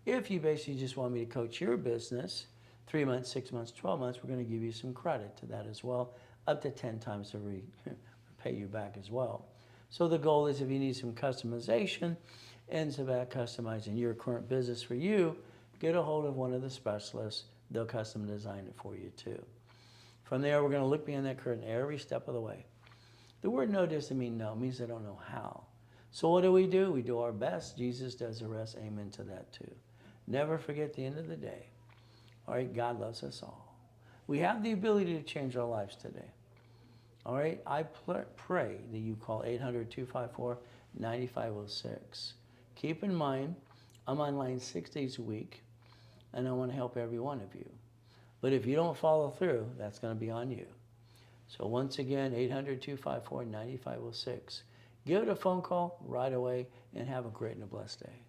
[SPEAKER 1] If you basically just want me to coach your business, 3 months, 6 months, 12 months, we're going to give you some credit to that as well, up to 10 times to pay you back as well. So the goal is if you need some customization, and it's about customizing your current business for you, get a hold of one of the specialists. They'll custom design it for you too. From there, we're going to look behind that curtain every step of the way. The word no doesn't mean no. It means I don't know how. So what do? We do our best. Jesus does the rest. Amen to that too. Never forget at the end of the day, all right, God loves us all. We have the ability to change our lives today. All right, I pray that you call 800-254-9506. Keep in mind, I'm online 6 days a week, and I want to help every one of you. But if you don't follow through, that's going to be on you. So once again, 800-254-9506. Give it a phone call right away, and have a great and a blessed day.